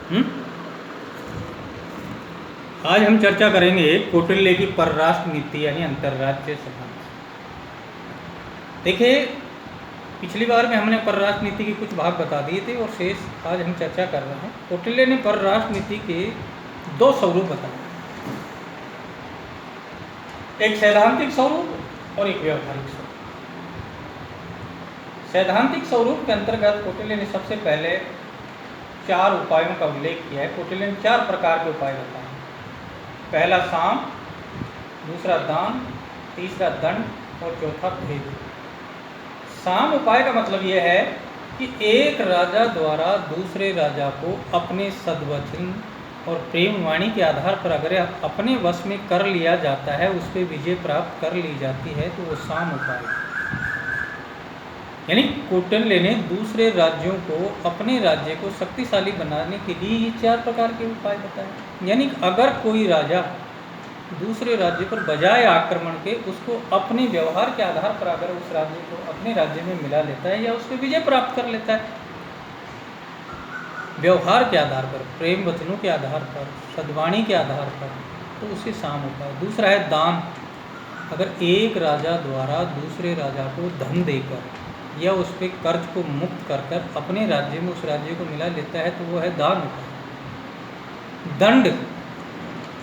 हम्म? आज हम चर्चा करेंगे कौटिल्य की परराष्ट्र नीति यानी अंतर्राज्य संबंध। देखिए, पिछली बार में हमने परराष्ट्र नीति के कुछ भाग बता दिए थे और शेष आज हम चर्चा कर रहे हैं। कौटिल्य ने परराष्ट्र नीति के दो स्वरूप बताए, एक सैद्धांतिक स्वरूप और एक व्यावहारिक स्वरूप। सैद्धांतिक स्वरूप के अंतर्गत कौटिल्य ने सबसे पहले 4 उपायों का उल्लेख किया है। कौटिल्य ने 4 प्रकार के उपाय बताए। पहला साम, दूसरा दान, तीसरा दंड और चौथा भेद। साम उपाय का मतलब यह है कि एक राजा द्वारा दूसरे राजा को अपने सद्वचन और प्रेम वाणी के आधार पर अगर अपने वश में कर लिया जाता है, उस पर विजय प्राप्त कर ली जाती है, तो वो साम उपाय है। यानी कौटिल्य ने दूसरे राज्यों को अपने राज्य को शक्तिशाली बनाने के लिए ये 4 प्रकार के उपाय बताए। यानी अगर कोई राजा दूसरे राज्य पर बजाय आक्रमण के उसको अपने व्यवहार के आधार पर अगर उस राज्य को अपने राज्य में मिला लेता है या उससे विजय प्राप्त कर लेता है, व्यवहार के आधार पर, प्रेम वचनों के आधार पर, सद्वाणी के आधार पर, तो उसे साम उपाय। दूसरा है दान। अगर एक राजा द्वारा दूसरे राजा को धन देकर या उस पर कर्ज को मुक्त कर कर अपने राज्य में उस राज्य को मिला लेता है, तो वो है दान उपाय। दंड,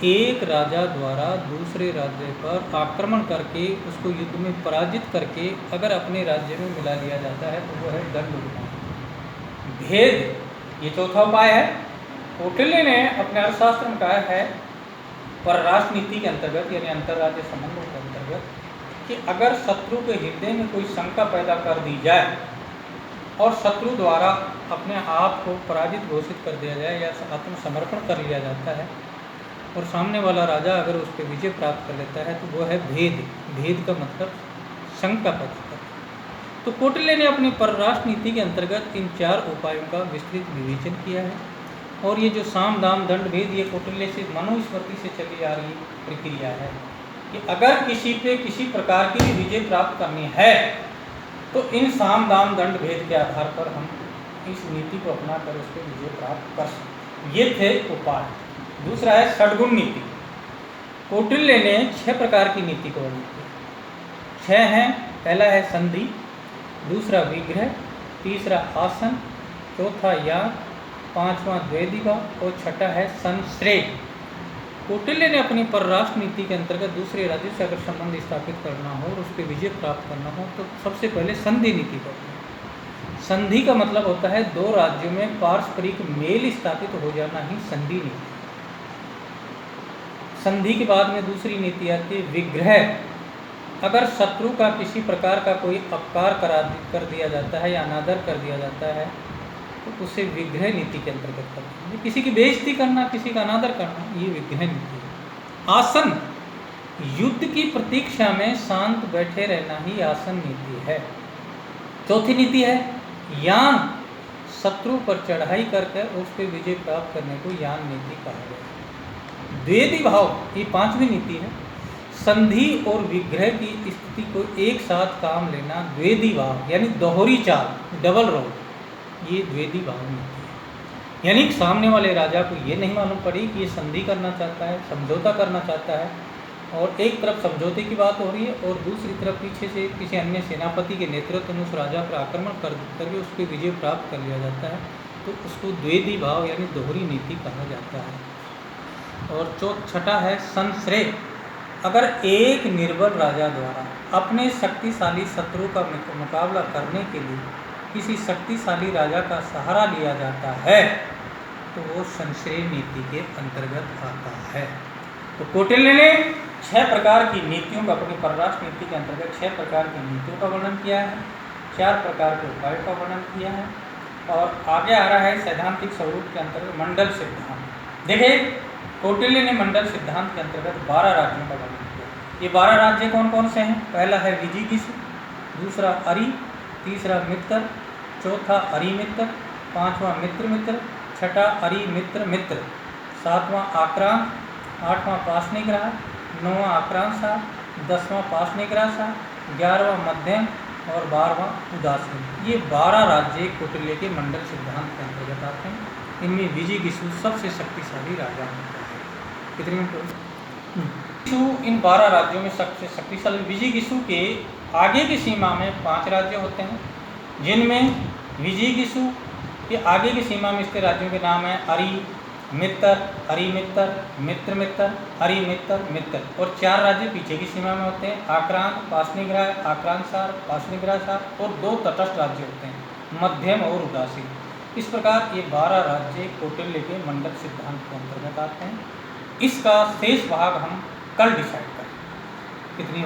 एक राजा द्वारा दूसरे राज्य पर आक्रमण करके उसको युद्ध में पराजित करके अगर अपने राज्य में मिला लिया जाता है, तो वो है दंड उपाय। भेद, ये चौथा उपाय है। कौटिल्य ने अपने अर्थशास्त्र में कहा है परराष्ट्र नीति के अंतर्गत यानी अंतर्राज्य संबंधों के अंतर्गत कि अगर शत्रु के हृदय में कोई शंका पैदा कर दी जाए और शत्रु द्वारा अपने आप को पराजित घोषित कर दिया जाए या आत्मसमर्पण कर लिया जाता है और सामने वाला राजा अगर उस पर विजय प्राप्त कर लेता है, तो वो है भेद। भेद का मतलब शंका पैदा करना। तो कौटिल्य ने अपनी परराष्ट्र नीति के अंतर्गत इन 4 उपायों का विस्तृत विवेचन किया है। और ये जो साम दाम दंड भेद, ये कौटिल्य से मनुस्मृति से चली आ रही प्रक्रिया है कि अगर किसी पे किसी प्रकार की भी विजय प्राप्त करनी है, तो इन साम दाम दंड भेद के आधार पर हम इस नीति को अपना कर उस पर विजय प्राप्त कर सकते। ये थे उपाय। दूसरा है षड्गुण नीति। कौटिल्य ने 6 प्रकार की नीति को वर्णित किया। 6 हैं। पहला है संधि, दूसरा विग्रह, तीसरा आसन, चौथा याग, 5वां द्वैधिभाव और छठा है संश्रय। कौटिल्य ने अपनी परराष्ट्र नीति के अंतर्गत दूसरे राज्य से अगर संबंध स्थापित करना हो और उस पर विजय प्राप्त करना हो, तो सबसे पहले संधि नीति को अपनाएं। संधि का मतलब होता है 2 राज्यों में पारस्परिक मेल स्थापित हो जाना ही संधि नीति। संधि के बाद में दूसरी नीति आती है विग्रह। अगर शत्रु का किसी प्रकार का कोई अपकार कर दिया जाता है या अनादर कर दिया जाता है, तो उसे विग्रह नीति के अंतर्गत करते हैं। किसी की बेइज्जती करना, किसी का अनादर करना, ये विग्रह नीति है। आसन, युद्ध की प्रतीक्षा में शांत बैठे रहना ही आसन नीति है। चौथी नीति है यान। शत्रु पर चढ़ाई करके उस पर विजय प्राप्त करने को यान नीति कहा गया है। द्वैधिभाव, ये 5वीं नीति है। संधि और विग्रह की स्थिति को एक साथ काम लेना द्वैधिभाव यानी दोहरी चाल, डबल रोल, ये द्वैधिभाव नीति है। यानी सामने वाले राजा को ये नहीं मालूम पड़ी कि ये संधि करना चाहता है, समझौता करना चाहता है, और एक तरफ समझौते की बात हो रही है और दूसरी तरफ पीछे से किसी अन्य सेनापति के नेतृत्व में उस राजा पर आक्रमण करके उस पर विजय प्राप्त कर लिया जाता है, तो उसको द्वैधिभाव यानी दोहरी नीति कहा जाता है। और छठा है संश्रय। अगर एक निर्बल राजा द्वारा अपने शक्तिशाली शत्रु का मुकाबला करने के लिए किसी शक्तिशाली राजा का सहारा लिया जाता है, तो वो संश्रय नीति के अंतर्गत आता है। तो कौटिल्य ने 6 प्रकार की नीतियों का, अपनी परराष्ट्र नीति के अंतर्गत 6 प्रकार की नीतियों का वर्णन किया है, 4 प्रकार के उपायों का वर्णन किया है। और आगे आ रहा है सैद्धांतिक स्वरूप के अंतर्गत मंडल सिद्धांत। देखिए, कौटिल्य ने मंडल सिद्धांत के अंतर्गत 12 राज्यों का वर्णन किया। ये 12 राज्य कौन कौन से हैं? पहला है विजिगीषु, दूसरा अरि, तीसरा मित्र, चौथा अरिमित्र, 5वां मित्र, छठा अरिमित्र मित्र, 7वां आक्रांत, 8वां पाशनिग्रह, 9वां आक्रांसा, 10वां पाशनिग्रह, 11वां मध्यम और 12वां उदासीन। ये 12 राज्य कौटिल्य के मंडल सिद्धांत के अंतर्गत आते हैं। इनमें विजिगिसु सबसे शक्तिशाली राजा होता है। कितने मिनट हो? विजिगिसु इन 12 राज्यों में सबसे शक्तिशाली। विजिगिसु के आगे की सीमा में 5 राज्य होते हैं, जिनमें विजिगिसु के आगे की सीमा में स्थित राज्यों के नाम हैं अरि मित्र, अरिमित्र, मित्रमित्र, अरिमित्र, मित्र। और 4 राज्य पीछे की सीमा में होते हैं, आक्रांत, पाशनिग्राह, आक्रांतसार, पाशनिग्राहसार, और 2 तटस्थ राज्य होते हैं, मध्यम और उदासी। इस प्रकार ये 12 राज्य कौटिल्य के मंडल सिद्धांत के अंतर्गत आते हैं। इसका शेष भाग हम कल डिसाइड करें। कितनी